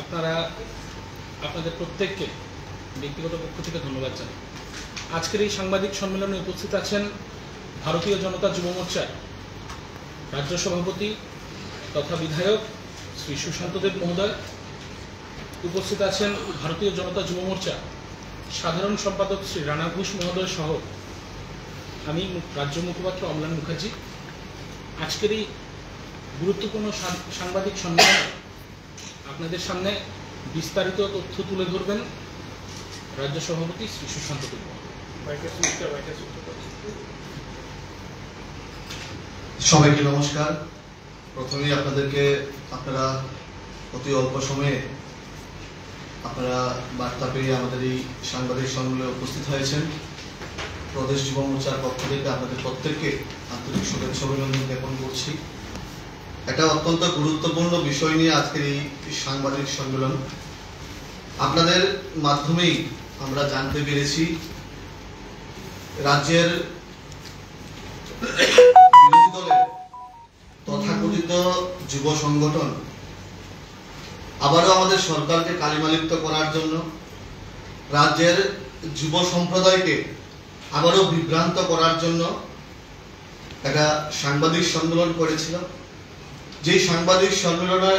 আপনারা আপনাদের প্রত্যেককে ব্যক্তিগত পক্ষ থেকে ধন্যবাদ জানাই। আজকের এই সাংবাদিক সম্মেলনে উপস্থিত আছেন ভারতীয় জনতা যুব মোর্চার রাজ্য সভাপতি তথা বিধায়ক শ্রী সুশান্ত দেব মহোদয়, উপস্থিত আছেন ভারতীয় জনতা যুব মোর্চা সাধারণ সম্পাদক শ্রী রানা ঘোষ মহোদয় সহ আমি রাজ্য মুখপাত্র অম্লান মুখার্জি। আজকের এই গুরুত্বপূর্ণ সাংবাদিক সম্মেলনে আপনাদের সামনে বিস্তারিত তথ্য তুলে ধরবেন রাজ্য সভাপতি শ্রী সুশান্ত দেব। সবাইকে নমস্কার। প্রথমেই আপনারা অতি অল্প সময়ে আপনারা বার্তা পেয়ে আমাদের এই সাংবাদিক সম্মেলনে উপস্থিত হয়েছেন। প্রদেশ যুব মোর্চার পক্ষ থেকে আপনাদের প্রত্যেককে আন্তরিক শুভেচ্ছা অভিনন্দন জ্ঞাপন করছি। একটা অত্যন্ত গুরুত্বপূর্ণ বিষয় নিয়ে আজকের এই সাংবাদিক সম্মেলন। আপনাদের মাধ্যমেই আমরা জানতে পেরেছি রাজ্যের বিরোধী দলের তথাকথিত যুব সংগঠন আবারও আমাদের সরকারকে কালিমালিপ্ত করার জন্য, রাজ্যের যুব সম্প্রদায়কে আবারও বিভ্রান্ত করার জন্য একটা সাংবাদিক সম্মেলন করেছিল। যেই সাংবাদিক সম্মেলনে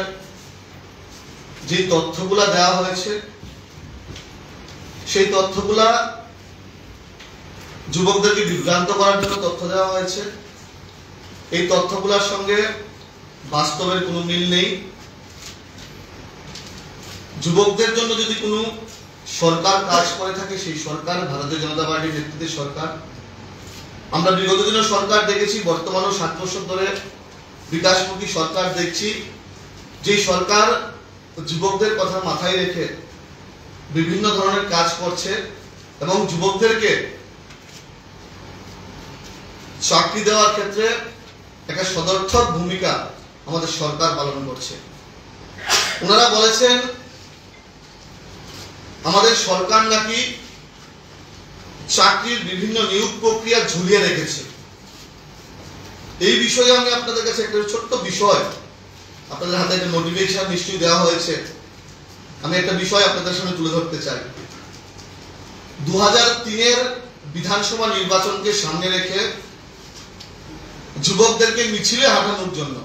যে তথ্যগুলা দেওয়া হয়েছে সেই তথ্যগুলা যুবকদেরকে বিভ্রান্ত করার জন্য তথ্য দেওয়া হয়েছে। এই তথ্যগুলোর সঙ্গে বাস্তবের কোনো মিল নেই। যুবকদের জন্য যদি কোনো সরকার কাজ করে থাকে সেই সরকার ভারতীয় জনতা পার্টির নেতৃত্বের সরকার। আমরা বিগত দিনের সরকার দেখেছি, বর্তমানেও 7 বছর ধরে বিকাশমুখী সরকার দেখছি। যে সরকার যুবকদের কথা মাথায় রেখে বিভিন্ন ধরনের কাজ করছে এবং যুবকদেরকে চাকরি দেওয়ার ক্ষেত্রে একটা সদর্থক ভূমিকা আমাদের সরকার পালন করছে। ওনারা বলেছেন আমাদের সরকার নাকি চাকরির বিভিন্ন নিয়োগ প্রক্রিয়া ঝুলিয়ে রেখেছে। এই বিষয়ে আমি আপনাদের কাছে একটা ছোট্ট বিষয়, আপনাদের হাতে একটা নোটিফিকেশন নিশ্চয়ই দেওয়া হয়েছে, আমি একটা বিষয় আপনাদের সামনে তুলে ধরতে চাই। 2003-এর বিধানসভা নির্বাচনকে সামনে রেখে যুবকদেরকে মিছিলে হাঁটানোর জন্য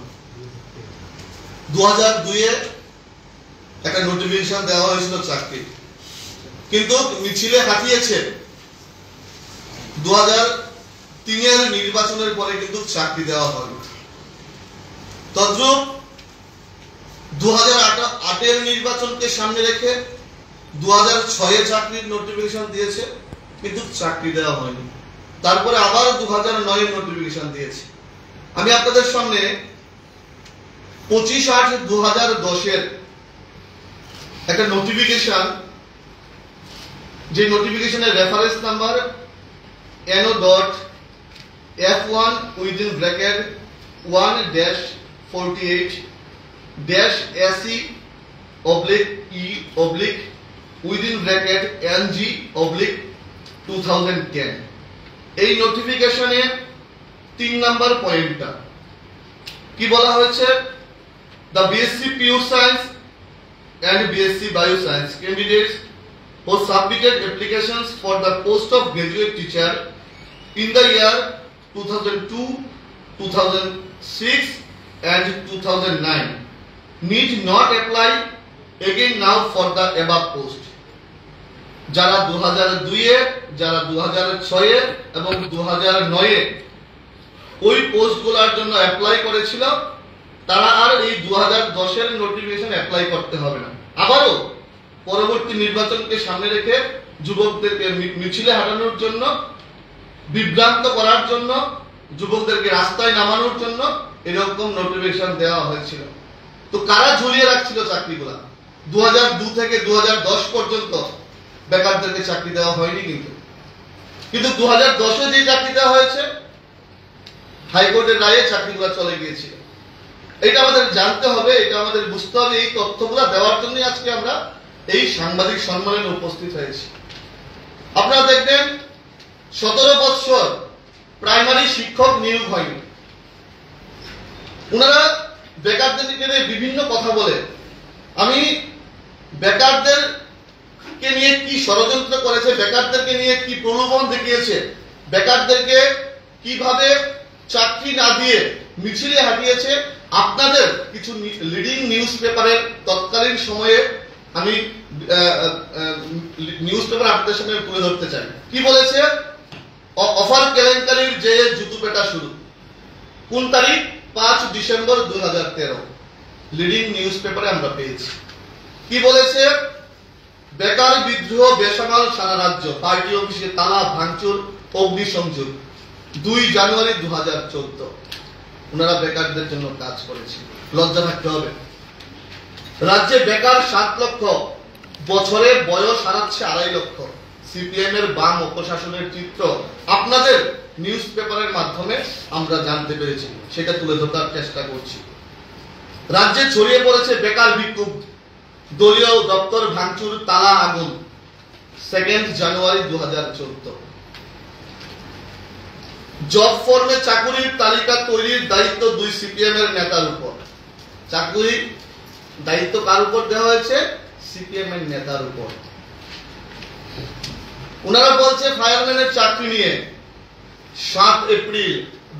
2002-এ একটা নোটিফিকেশন দেওয়া হয়েছিল চাকরি, কিন্তু মিছিলে হাঁটিয়েছে 2003-এর নির্বাচনের পরে কিন্তু চাকরি দেওয়া হয়নি। তদ্রূপ 2008-এর নির্বাচনকে সামনে রেখে 2006-এ চাকরির নোটিফিকেশন দিয়েছে, কিন্তু চাকরি দেওয়া হয়নি। তারপরে আবার 2009-এর নোটিফিকেশন দিয়েছে। আমি আপনাদের সামনে 25/8/2010-এর একটা নোটিফিকেশন, যে নোটিফিকেশনের রেফারেন্স নাম্বার NO.F1/48-SE/NG/2010। এই নোটিফিকেশনে 3 নাম্বার পয়েন্টটা কি বলা হয়েছে? The BSc Pure Science and BSc Bioscience candidates who submitted applications for the post of graduate teacher in the year 2002, 2006 and 2009 need not apply again now for the above post. যারা 2002-এ, যারা 2006-এ এবং 2009-এ ওই পোস্টগুলোর জন্য apply করেছিল, তারা আর এই 2010-এর notification apply করতে হবে না। আবারও পরবর্তী নির্বাচনকে সামনে রেখে যুবকদেরকে মিছিলে হাঁটানোর জন্য, বিভ্রান্ত করার জন্য, যুবকদেরকে রাস্তায় নামানোর জন্য এরকম নোটিফিকেশন দেওয়া হয়েছিল। তো কারা ঝুলিয়ে রাখছিল চাকরিগুলা? 2002 থেকে 2010 পর্যন্ত বেকারদেরকে চাকরি দেওয়া হয়নি, কিন্তু 2010-এ যে চাকরি দেওয়া হয়েছে হাইকোর্টের রায়ে চাকরিগুলো চলে গিয়েছিল। এটা আমাদের জানতে হবে, এটা আমাদের বুঝতে হবে। এই তথ্যগুলো দেওয়ার জন্যই আজকে আমরা এই সাংবাদিক সম্মেলনে উপস্থিত হয়েছি। আপনারা দেখবেন 17 বছর প্রাইমারি শিক্ষক নিয়োগ হয়নি। ওনারা বেকারদেরকে নিয়ে বিভিন্ন কথা বলে। আমি বেকারদেরকে নিয়ে কি ষড়যন্ত্র করেছে, বেকারদেরকে নিয়ে কি প্রলোভন দেখিয়েছে, বেকারদেরকে কিভাবে চাকরি না দিয়ে মিছিলে হাঁটিয়েছে, আপনাদের কিছু লিডিং নিউজ পেপারের তৎকালীন সময়ে আমি নিউজ পেপার আপনাদের সামনে তুলে ধরতে চাই। কি বলেছে? অফার কেলেঙ্কারির যে জুতু পেটা শুরু। কোন তারিখ? 5 ডিসেম্বর 2013 লিডিং নিউজ পেপারে আমরা পেয়েছি। কি বলেছে? বেকার বিদ্রোহ বেসামাল সারা রাজ্য, পার্টি অফিসে তালা ভাঙচুর অগ্নিসংযোগ, 2 জানুয়ারি 2014। ওনারা বেকারদের জন্য কাজ করেছে, লজ্জা থাকতে হবে। রাজ্যে বেকার 7 লক্ষ, বছরে বয়স হারাচ্ছে 2.5 লক্ষ। সিপিএম এর বাম অপশাসনের চিত্র আপনাদের নিউজ পেপারের মাধ্যমে আমরা জানতে পেরেছি, সেটা তুলে ধরার চেষ্টা করছি। রাজ্যে ছড়িয়ে পড়েছে বেকার বিক্ষোভ, দলীয় দপ্তর ভাঙচুর, তালা আগুন, 2 জানুয়ারি 2014। জব ফর্মে চাকুরির তালিকা তৈরির দায়িত্ব 2 সিপিএম এর নেতার উপর। চাকুরির দায়িত্ব কার উপর দেওয়া হয়েছে? সিপিএম এর নেতার উপর। ওনারা বলছে ফায়ারম্যানের চাকরি নিয়ে 7 এপ্রিল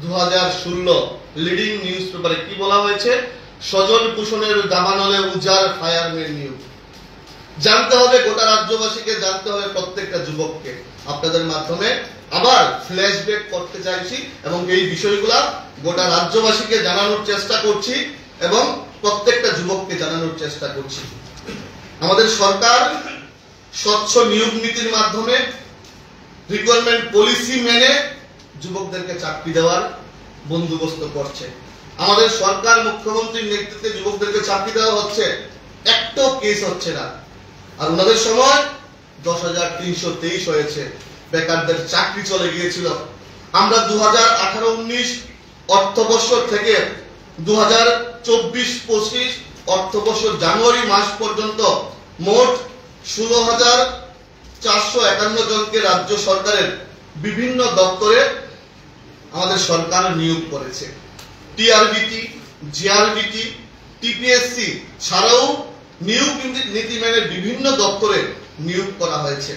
2016 লিডিং নিউজ পেপারে কি বলা হয়েছে? সজল কুশনের দাবানলে উজার ফায়ারম্যান নিয়োগ। জানতে হবে গোটা রাজ্যবাসীকে, জানতে হবে প্রত্যেকটা যুবককে। আপনাদের মাধ্যমে আবার ফ্ল্যাশব্যাক করতে চাইছি এবং এই বিষয়গুলা গোটা রাজ্যবাসীকে জানানোর চেষ্টা করছি এবং প্রত্যেকটা যুবককে জানানোর চেষ্টা করছি। আমাদের সরকার স্বচ্ছ নিয়োগ নীতির মাধ্যমে রিকোয়ারমেন্ট পলিসি মেনে যুবকদেরকে চাকরি দেওয়ার বন্দোবস্ত করছে। আমাদের সরকার মুখ্যমন্ত্রীর নেতৃত্বে যুবকদেরকে চাকরি দেওয়া হচ্ছে, একটাও কেস হচ্ছে না। আর ওনাদের সময় 10,323 হয়েছে, বেকারদের চাকরি চলে গিয়েছিল। আমরা 2018-19 অর্থবর্ষ থেকে 2024-25 অর্থবর্ষ জানুয়ারি মাস পর্যন্ত মোট 16,451 জনকে রাজ্য সরকারের বিভিন্ন দপ্তরে আমাদের সরকার নিয়োগ করেছে। টিআরবিটি, জিআরবিটি, টিপিএসসি ছাড়াও নিয়োগ নীতি মেনে বিভিন্ন দপ্তরে নিয়োগ করা হয়েছে।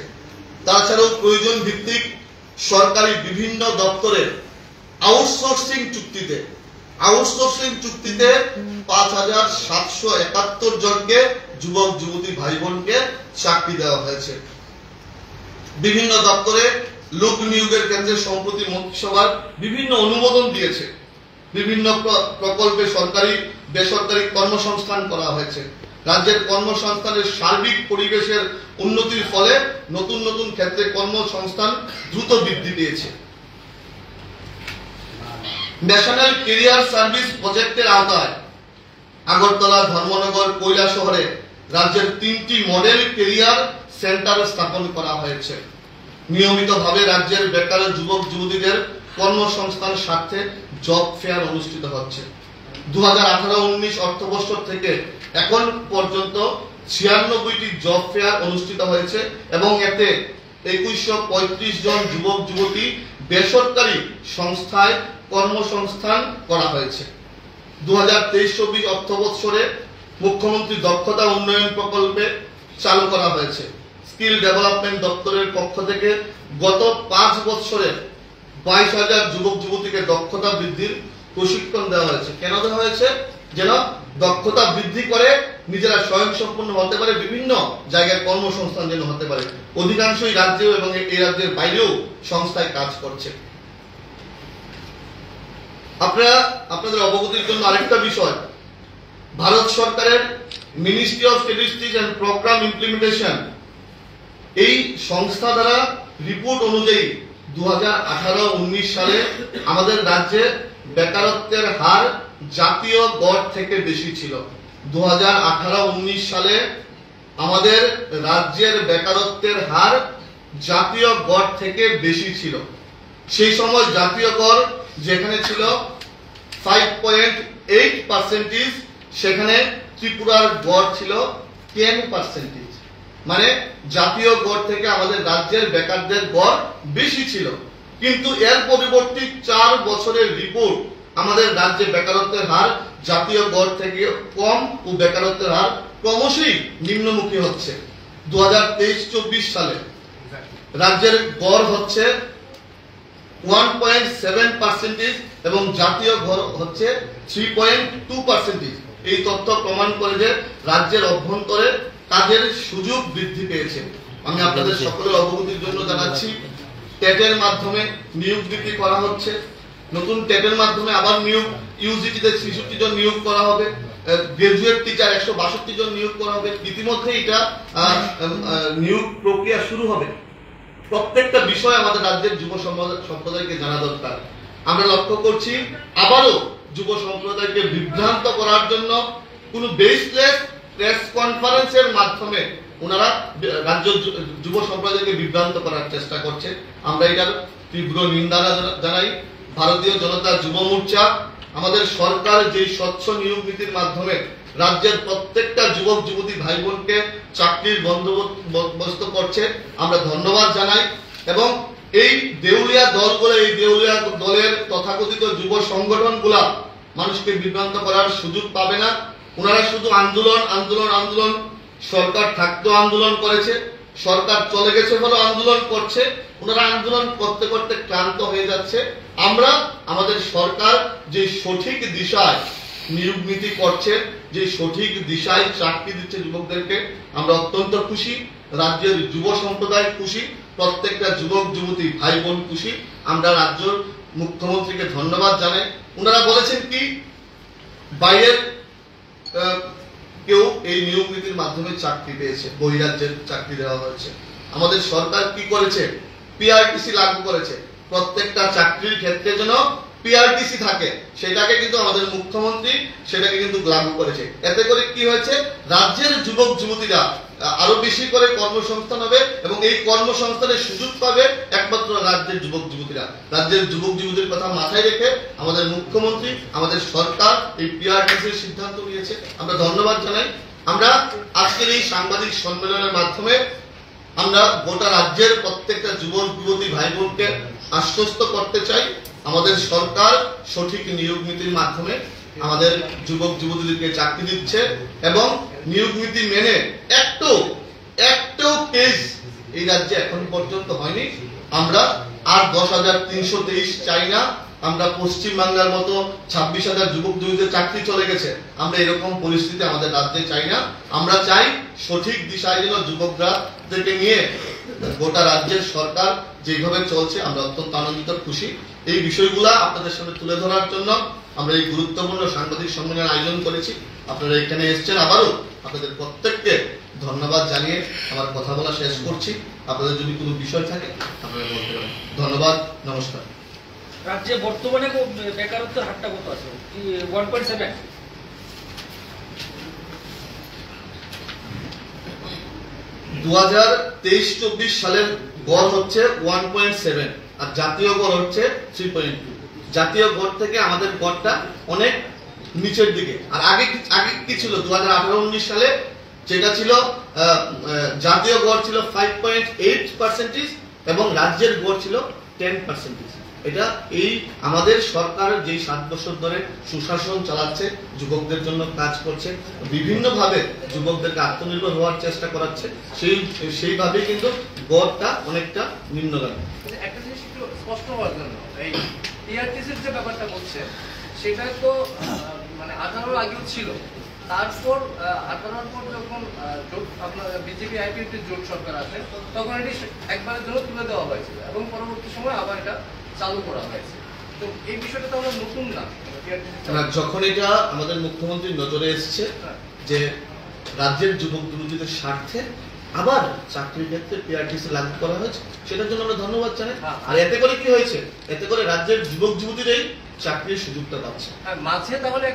তাছাড়াও প্রয়োজন ভিত্তিক সরকারি বিভিন্ন দপ্তরে আউটসোর্সিং চুক্তিতে 5,771 জনকে যুবক যুবতী ভাই বোনকে চাকরি দেওয়া হয়েছে। বিভিন্ন দপ্তরে লোক নিয়োগের ক্ষেত্রে সম্প্রতি মন্ত্রিসভার বিভিন্ন অনুমোদন দিয়েছে। বিভিন্ন প্রকল্পে সরকারি বেসরকারি কর্মসংস্থান করা হয়েছে। রাজ্যের কর্মসংস্থানের সার্বিক পরিবেশের উন্নতির ফলে নতুন নতুন ক্ষেত্রে কর্মসংস্থান দ্রুত বৃদ্ধি পেয়েছে। ন্যাশনাল ক্যারিয়ার সার্ভিস প্রজেক্টের আওতায় আগরতলা, ধর্মনগর, কৈলাসহরে রাজ্যের 3টি মডেল ক্যারিয়ার সেন্টার স্থাপন করা হয়েছে। নিয়মিতভাবে রাজ্যের বেকার যুবক যুবতীদের কর্মসংস্থান স্বার্থে জব ফেয়ার অনুষ্ঠিত হচ্ছে। 2018-19 অর্থবর্ষ থেকে এখন পর্যন্ত 96টি জব ফেয়ার অনুষ্ঠিত হয়েছে এবং এতে 2135 জন যুবক যুবতী বেসরকারি সংস্থায় কর্মসংস্থান করা হয়েছে। 2023-24 অর্থবৎসরে মুখ্যমন্ত্রী দক্ষতা উন্নয়ন প্রকল্পে চালু করা হয়েছে। স্কিল ডেভেলপমেন্ট দপ্তরের পক্ষ থেকে গত 5 বছরে 22,000 যুবক যুবতীকে দক্ষতা বৃদ্ধির প্রশিক্ষণ দেওয়া হয়েছে। কেন দেওয়া হয়েছে? যেন দক্ষতা বৃদ্ধি করে নিজেরা স্বয়ংসম্পূর্ণ হতে পারে, বিভিন্ন জায়গায় কর্মসংস্থান যেন হতে পারে। অধিকাংশই রাজ্যেও এবং এই রাজ্যের বাইরেও সংস্থায় কাজ করছে। আপনাদের অবগতির জন্য আরেকটা বিষয়, ভারত সরকারের ministry of statistics and programme implementation এই সংস্থা দ্বারা রিপোর্ট অনুযায়ী 2018-19 সালে আমাদের রাজ্যে বেকারত্বের হার জাতীয় গড় থেকে বেশি ছিল। 2018-19 সালে আমাদের রাজ্যের বেকারত্বের হার জাতীয় গড় থেকে বেশি ছিল। সেই সময় জাতীয় গড় যেখানে ছিল 5.8%, সেখানে ত্রিপুরার গড় ছিল 10%। মানে জাতীয় গড় থেকে আমাদের রাজ্যের বেকারদের গড় বেশি ছিল। কিন্তু এর পরিবর্তে 4 বছরের রিপোর্ট আমাদের রাজ্যে বেকারত্বের হার জাতীয় গড় থেকে কম ও বেকারত্বের হার ক্রমশই নিম্নমুখী হচ্ছে। 2023-24 সালে রাজ্যের গড় হচ্ছে 1.7% এবং জাতীয় গড় হচ্ছে 3.2%। এই তথ্য প্রমাণ করে যে রাজ্যের অভ্যন্তরে কাজের সুযোগ বৃদ্ধি পেয়েছে। আমি আপনাদের সকলের অবগতির জন্য জানাচ্ছি, টেটের মাধ্যমে নিয়োগ বৃদ্ধি করা হচ্ছে। নতুন টেটের মাধ্যমে আবার নিয়োগ, ইউজিটিতে 66 জন নিয়োগ করা হবে, গ্রাজুয়েট টিচার 162 জন নিয়োগ করা হবে। ইতিমধ্যে এটা নিয়োগ প্রক্রিয়া শুরু হবে। প্রত্যেকটা বিষয় আমাদের রাজ্যের যুব সম্প্রদায়কে জানা দরকার। আমরা লক্ষ্য করছি আবারও যুব সম্প্রদায়কে বিভ্রান্ত করার জন্য কোনো বেসলেস প্রেস কনফারেন্সের মাধ্যমে ওনারা রাজ্য যুব সম্প্রদায়কে বিভ্রান্ত করার চেষ্টা করছে। আমরা এটার তীব্র নিন্দা জানাই। ভারতীয় জনতা যুব মোর্চা আমাদের সরকার যে স্বচ্ছ নিয়োগ নীতির মাধ্যমে রাজ্যের প্রত্যেকটা যুবক যুবতী ভাই বোনকে চাকরির বন্দোবস্ত করছে, আমরা ধন্যবাদ জানাই। এবং এই দেউলিয়া দলগুলো, এই দেউলিয়া দলের তথাকথিত যুব সংগঠনগুলা মানুষকে বিভ্রান্ত করার সুযোগ পাবে না। ওনারা শুধু আন্দোলন আন্দোলন আন্দোলন, সরকার থাকতেও আন্দোলন করেছে, সরকার চলে গেছে বলে আন্দোলন করছে। ওনারা আন্দোলন করতে করতে ক্লান্ত হয়ে যাচ্ছে। আমরা আমাদের সরকার যে সঠিক দিশায় নিয়োগ নীতি করছে, যে সঠিক দিশায় চাকরি দিচ্ছে যুবকদেরকে, আমরা অত্যন্ত খুশি। রাজ্যের যুব সম্প্রদায় খুশি, প্রত্যেকটা যুবক যুবতী ভাই বোন খুশি। আমরা রাজ্যের মুখ্যমন্ত্রীকে ধন্যবাদ জানাই। ওনারা বলেছেন কি, বাইরের কেউ এই নিয়োগ নীতির মাধ্যমে চাকরি পেয়েছে, বহিরাজ্যের চাকরি দেওয়া হয়েছে। আমাদের সরকার কি করেছে, পিআরটিসি লাগু করেছে। প্রত্যেকটা চাকরির ক্ষেত্রে যেন পিআরটিসি থাকে, সেটাকে কিন্তু আমাদের মুখ্যমন্ত্রী সেটাকে কিন্তু লাগু করেছে। এতে করে কি হয়েছে, রাজ্যের যুবক যুবতীরা আরো বেশি করে কর্মসংস্থান হবে এবং এই কর্মসংস্থানের সুযোগ পাবে একমাত্র রাজ্যের যুবক যুবতীরা। রাজ্যের যুবক যুবতীর কথা মাথায় রেখে আমাদের মুখ্যমন্ত্রী, আমাদের সরকার এই পিআরটিসির সিদ্ধান্ত নিয়েছে। আমরা ধন্যবাদ জানাই। আমরা আজকের এই সাংবাদিক সম্মেলনের মাধ্যমে আমরা গোটা রাজ্যের প্রত্যেকটা যুবক যুবতী ভাই বোনকে আশ্বস্ত করতে চাই, আমাদের সরকার সঠিক নিয়োগ নীতির মাধ্যমে আমাদের যুবক যুবতীদেরকে চাকরি দিচ্ছে এবং নিয়োগ নীতি মেনে একটু কেস এই রাজ্যে এখন পর্যন্ত হয়নি। আমরা আর 10,323 চাই না। আমরা পশ্চিম বাংলার মতো 26,000 যুবক যুবতীদের চাকরি চলে গেছে, আমরা এরকম পরিস্থিতি আমাদের রাজ্যে চাই না। আমরা চাই সঠিক দিশায় যেন যুবকদেরকে নিয়ে গোটা রাজ্যের সরকার যেভাবে চলছে, আমরা অত্যন্ত আনন্দিত খুশি। এই বিষয়গুলা আপনাদের সামনে তুলে ধরার জন্য আমরা এই গুরুত্বপূর্ণ সাংবাদিক সম্মেলনের আয়োজন করেছি। আপনারা এখানে এসেছেন, আবারও আপনাদের প্রত্যেককে ধন্যবাদ জানিয়ে আমার কথা বলা শেষ করছি। আপনাদের যদি কোনো বিষয় থাকে আপনারা বলতে পারেন। ধন্যবাদ, নমস্কার। রাজ্যে বর্তমানে বেকারত্বের হারটা কত আছে? 1.7। 2023-24 সালের গড় হচ্ছে 1.7 আর জাতীয় গড় হচ্ছে 3.2। জাতীয় গড় থেকে আমাদের গড়টা অনেক নিচের দিকে। আর আগে কি ছিল, 2018-19 সালে যেটা ছিল জাতীয় গড় ছিল 5.8% এবং রাজ্যের গড় ছিল 10%। এটা এই আমাদের সরকার যে 7 বছর ধরে সুশাসন চালাচ্ছে, যুবকদের জন্য কাজ করছে, বিভিন্নভাবে যুবকদেরকে আত্মনির্ভর হওয়ার চেষ্টা করাচ্ছে, সেইভাবে কিন্তু গড়টা অনেকটা নিম্নগামী। একটা জিনিস একটু স্পষ্ট হওয়ার জন্য, এই পিআরটিসির যে ব্যাপারটা বলছে সেটা তো মানে 18 আগেও ছিল, তারপর 18 পর যখন আপনার বিজেপি আইপিএফ জোট সরকার আছে তখন এটি একবারের জন্য তুলে দেওয়া হয়েছিল এবং পরবর্তী সময় আবার এটা চালু করা হয়েছে। তো এই বিষয়টা তো আমরা নতুন না। যখন এটা আমাদের মুখ্যমন্ত্রীর নজরে এসেছে যে রাজ্যের যুবক যুবতীদের স্বার্থে আবার চাকরির ক্ষেত্রে পিআরটিসি লাগু করা হয়েছে, সেটার জন্য আমরা ধন্যবাদ জানাই। আর এতে করে কি হয়েছে, এতে করে রাজ্যের যুবক যুবতীরাই চাকরির সুযোগটা পাচ্ছে। মাঝে তাহলে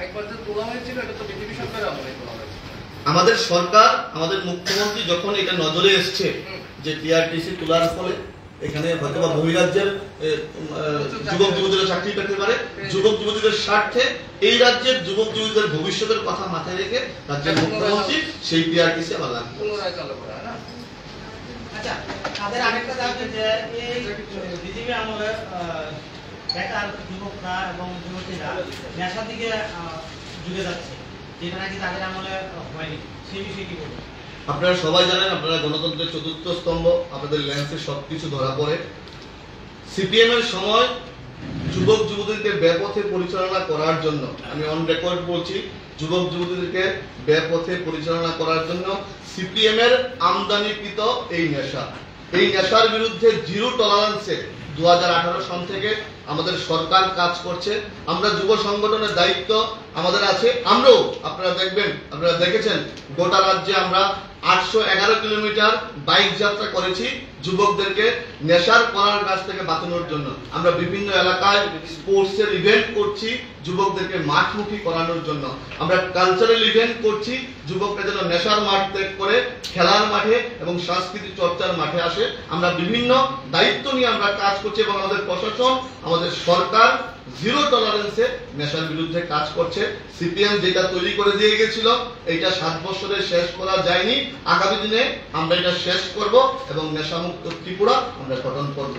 একবার যে তোলা হয়েছিল এটা তো বিজেপি সরকারের আমলে তোলা হয়েছে। আমাদের সরকার, আমাদের মুখ্যমন্ত্রী যখন এটা নজরে এসছে যে পিআরটিসি তোলার ফলে এখানে হয়তো বা বহিরাজ্যের যুবক যুবতীরা চাকরি পেতে পারে, যুবক যুবতীদের স্বার্থে এই রাজ্যের যুবক যুবতীদের ভবিষ্যতের কথা মাথায় রেখে রাজ্যের মুখ্যমন্ত্রী সেই পিআরটিসি আবার লাগু পুনরায় চালু করা হয় না। আচ্ছা, তাদের আরেকটা দাবি যে এই বিজেপি আমলে বেকার যুবকরা এবং যুবতীরা নেশার দিকে ঝুঁকে যাচ্ছে, যেটা নাকি তাদের আমলে হয়নি, সেই বিষয়ে কি বলবেন? আপনারা সবাই জানেন, আপনারা গণতন্ত্রের চতুর্থ স্তম্ভ, আপনাদের লেন্সে সবকিছু ধরা পড়ে। সিপিএম এর সময় যুবক যুবতীদেরকে বেপথে পরিচালনা করার জন্য, আমি অন রেকর্ড বলছি, যুবক যুবতীদেরকে বেপথে পরিচালনা করার জন্য সিপিএম এর আমদানিকৃত এই নেশার বিরুদ্ধে জিরো টলারেন্সে 2018 সন থেকে আমাদের সরকার কাজ করছে। আমরা যুব সংগঠনের দায়িত্ব আমাদের আছে। আমরাও, আপনারা দেখবেন, আপনারা দেখেছেন, গোটা রাজ্যে আমরা 811 কিলোমিটার বাইক যাত্রা করেছি যুবকদেরকে নেশার করার কাছ থেকে বাঁচানোর জন্য। আমরা বিভিন্ন এলাকায় স্পোর্টসের ইভেন্ট করছি যুবকদেরকে মাঠমুখী করানোর জন্য। আমরা কালচারাল ইভেন্ট করছি যুবকরা যেন নেশার মাঠ ত্যাগ করে খেলার মাঠে এবং সাংস্কৃতিক চর্চার মাঠে আসে। আমরা বিভিন্ন দায়িত্ব নিয়ে আমরা কাজ করছি এবং আমাদের প্রশাসন, আমাদের সরকার জিরো টলারেন্সে নেশার বিরুদ্ধে কাজ করছে। সিপিএম যেটা তৈরি করে দিয়ে গেছিল, এটা 7 বছরে শেষ করা যায়নি। আগামী দিনে আমরা এটা শেষ করব এবং নেশামুক্ত ত্রিপুরা আমরা গঠন করব।